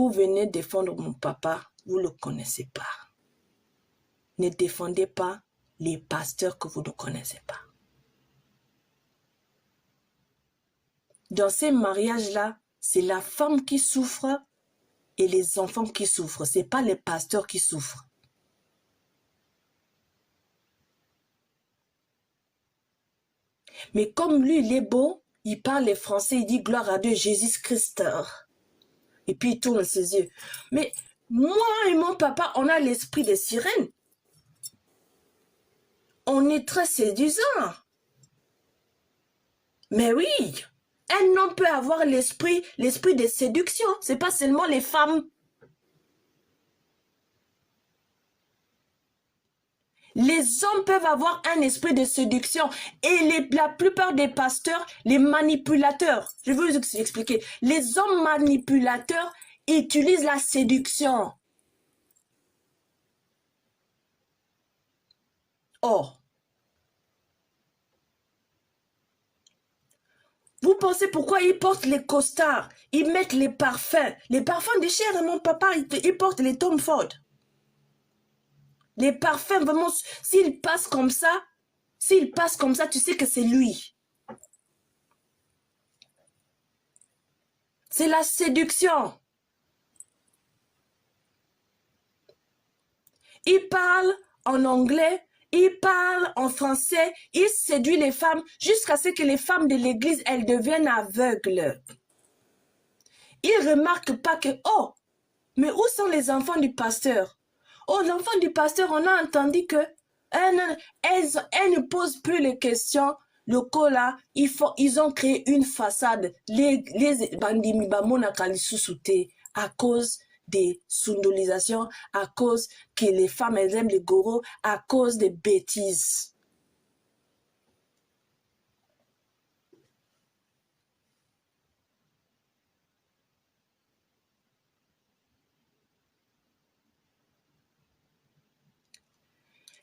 vous venez défendre mon papa, vous ne le connaissez pas. Ne défendez pas les pasteurs que vous ne connaissez pas. Dans ces mariages-là, c'est la femme qui souffre et les enfants qui souffrent. Ce n'est pas les pasteurs qui souffrent. Mais comme lui, il est beau, il parle les français, il dit gloire à Dieu, Jésus-Christ. Et puis il tourne ses yeux. Mais moi et mon papa, on a l'esprit des sirènes. On est très séduisant. Mais oui, un homme peut avoir l'esprit de séduction. Ce n'est pas seulement les femmes. Les hommes peuvent avoir un esprit de séduction et la plupart des pasteurs, les manipulateurs, je vais vous expliquer, les hommes manipulateurs utilisent la séduction. Or, vous pensez pourquoi ils portent les costards, ils mettent les parfums de chair, mon papa, il porte les Tom Ford. Les parfums, vraiment, s'il passe comme ça, tu sais que c'est lui. C'est la séduction. Il parle en anglais, il parle en français, il séduit les femmes jusqu'à ce que les femmes de l'église, elles deviennent aveugles. Il ne remarque pas que, oh, mais où sont les enfants du pasteur? Oh, l'enfant du pasteur, on a entendu que elle ne pose plus les questions. Le coup là, ils ont créé une façade. Les bandits à cause des sundolisations, à cause que les femmes elles aiment les goros, à cause des bêtises.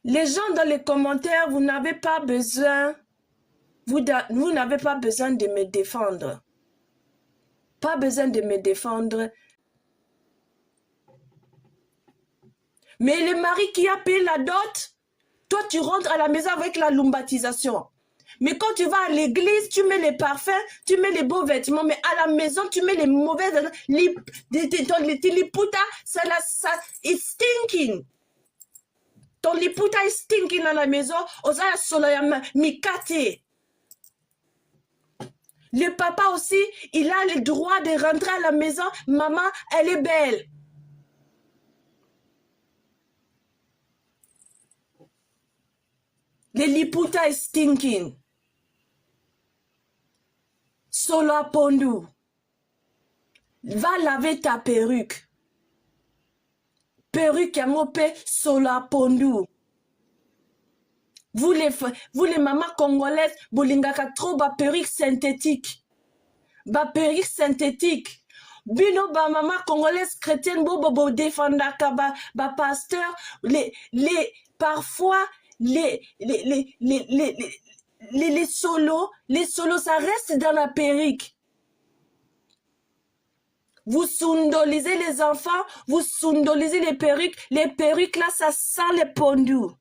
Les gens dans les commentaires, vous n'avez pas besoin, vous n'avez pas besoin de me défendre. Pas besoin de me défendre. Mais le mari qui a payé la dot, toi tu rentres à la maison avec la lumbatisation. Mais quand tu vas à l'église, tu mets les parfums, tu mets les beaux vêtements, mais à la maison, tu mets les mauvais, les liputa, ça it's stinking. Ton liputa est stinking à la maison, osa solayama mikate. Le papa aussi, il a le droit de rentrer à la maison. Maman, elle est belle. Le liputa est stinking. Sola pondu. Va laver ta perruque. Perruque à mopé, sola pondu. Vous les mamans congolaises, bolingaka trop ba perruque synthétique. Ba perruque synthétique. Bino ba maman congolaise chrétienne bobo défendaka ba pasteur parfois les solos, ça reste dans la perruque. Vous sundolisez les enfants, vous sundolisez les perruques là, ça sent les pondus.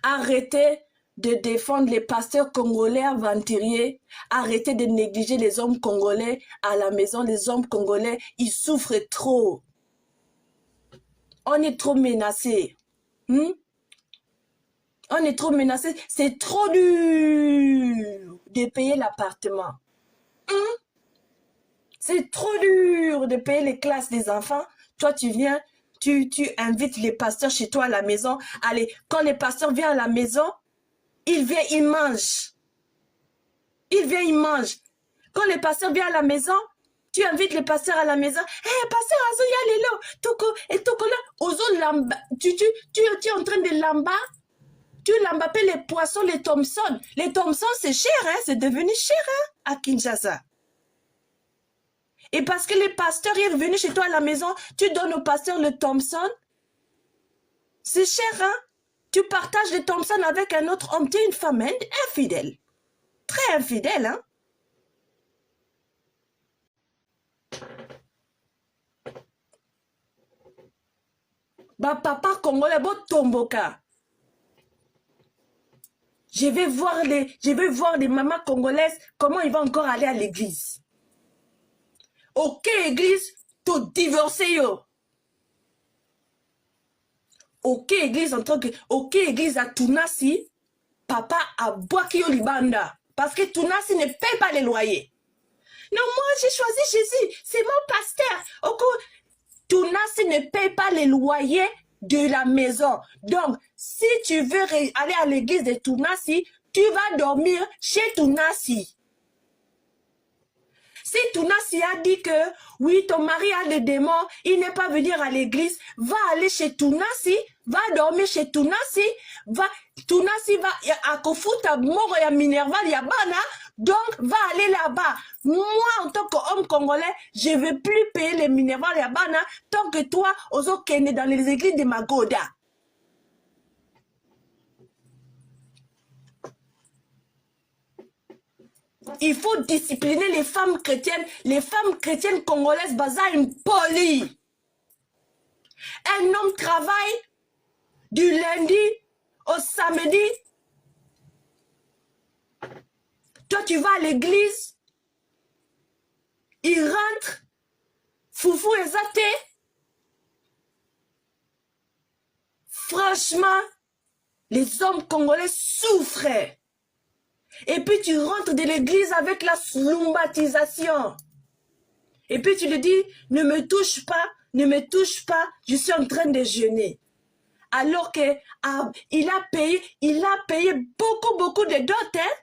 Arrêtez de défendre les pasteurs congolais aventuriers. Arrêtez de négliger les hommes congolais à la maison. Les hommes congolais, ils souffrent trop. On est trop menacés. On est trop menacés. C'est trop dur de payer l'appartement. C'est trop dur de payer les classes des enfants. Toi, tu viens, tu invites les pasteurs chez toi à la maison. Allez, quand les pasteurs viennent à la maison, ils viennent, ils mangent. Ils viennent, ils mangent. Quand les pasteurs viennent à la maison, tu invites les pasteurs à la maison. Hé, pasteur, azo ya lelo, toko, et toko là, ozo lamba. Tu es en train de lamba. Tu lambapes les poissons, les Thompson. Les Thompson, c'est cher, hein, c'est devenu cher, hein, à Kinshasa. Et parce que les pasteurs est revenu chez toi à la maison, tu donnes au pasteur le Thompson. C'est cher, hein? Tu partages le Thompson avec un autre homme. Tu es une femme infidèle. Très infidèle, hein? Bah, papa congolais, bon tomboka. Je vais voir les mamans congolaises, comment ils vont encore aller à l'église. Ok, église, tout divorcé, yo. Ok, église, en tant que, ok, église à Tunasi, papa a boaki yo libanda. Parce que Tunasi ne paie pas les loyers. Non, moi, j'ai choisi Jésus. C'est mon pasteur. Ok, Tunasi ne paie pas les loyers de la maison. Donc, si tu veux aller à l'église de Tunasi, tu vas dormir chez Tunasi. Si Tunasi a dit que, oui, ton mari a des démons, il n'est pas venu à l'église, va aller chez Tunasi, va dormir chez Tunasi, Tunasi va à Kofuta, Moro ya Minerval, ya Bana, donc va aller là-bas. Moi, en tant qu'homme congolais, je ne vais plus payer les Minerval, ya Bana, tant que toi, ozo kene dans les églises de Magoda. Il faut discipliner les femmes chrétiennes congolaises basées polies. Un homme travaille du lundi au samedi. Toi, tu vas à l'église, il rentre, foufou exaté. Franchement, les hommes congolais souffrent. Et puis tu rentres de l'église avec la slumbatisation. Et puis tu lui dis, ne me touche pas, je suis en train de jeûner. Alors que il a payé beaucoup de dot. Hein?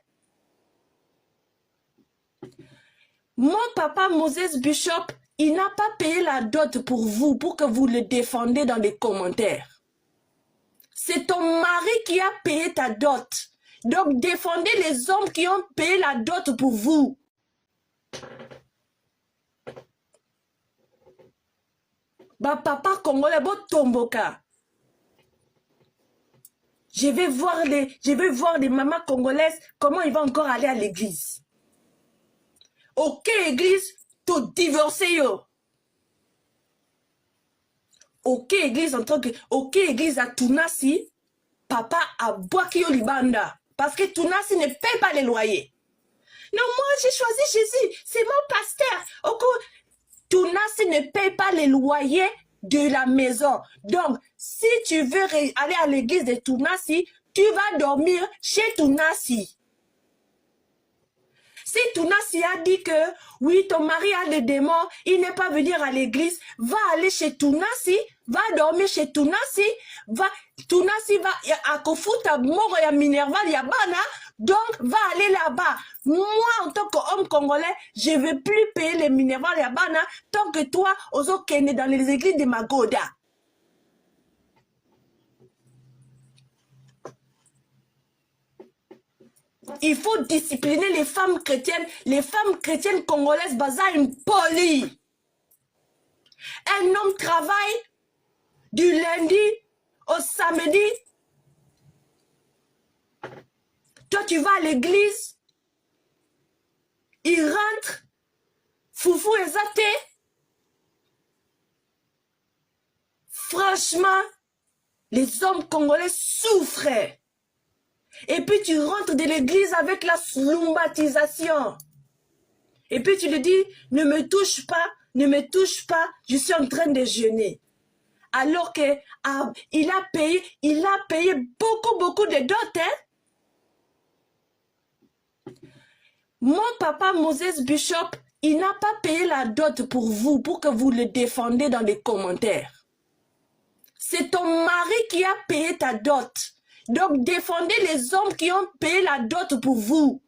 Mon papa Moses Bishop, il n'a pas payé la dot pour vous, pour que vous le défendez dans les commentaires. C'est ton mari qui a payé ta dot. Donc, défendez les hommes qui ont payé la dot pour vous. Bah, papa congolais, bon tomboka. Je vais voir les mamans congolaises, comment ils vont encore aller à l'église. Ok, église, tout divorcé, yo. Ok, église, en tant que, ok, église à Tunasi, papa a boaki yo libanda. Parce que Tunasi ne paie pas les loyers. Non, moi, j'ai choisi Jésus. C'est mon pasteur. Ok, Tunasi ne paie pas les loyers de la maison. Donc, si tu veux aller à l'église de Tunasi, tu vas dormir chez Tunasi. Si Tunasi a dit que, oui, ton mari a des démons, il n'est pas venu à l'église, va aller chez Tunasi, va dormir chez Tunasi, Tunasi va à Kofuta, Moro ya Minerval, ya Bana, donc va aller là-bas. Moi, en tant qu'homme congolais, je ne vais plus payer les Minerval, ya Bana, tant que toi, ozo kene dans les églises de Magoda. Il faut discipliner les femmes chrétiennes congolaises basées polies. Un homme travaille du lundi au samedi. Toi, tu vas à l'église, il rentre, foufou exaté. Franchement, les hommes congolais souffrent. Et puis tu rentres de l'église avec la slumbatisation. Et puis tu lui dis, ne me touche pas, je suis en train de jeûner. Alors que il a payé beaucoup de dot. Hein? Mon papa Moses Bishop, il n'a pas payé la dot pour vous, pour que vous le défendez dans les commentaires. C'est ton mari qui a payé ta dot. Donc, défendez les hommes qui ont payé la dot pour vous.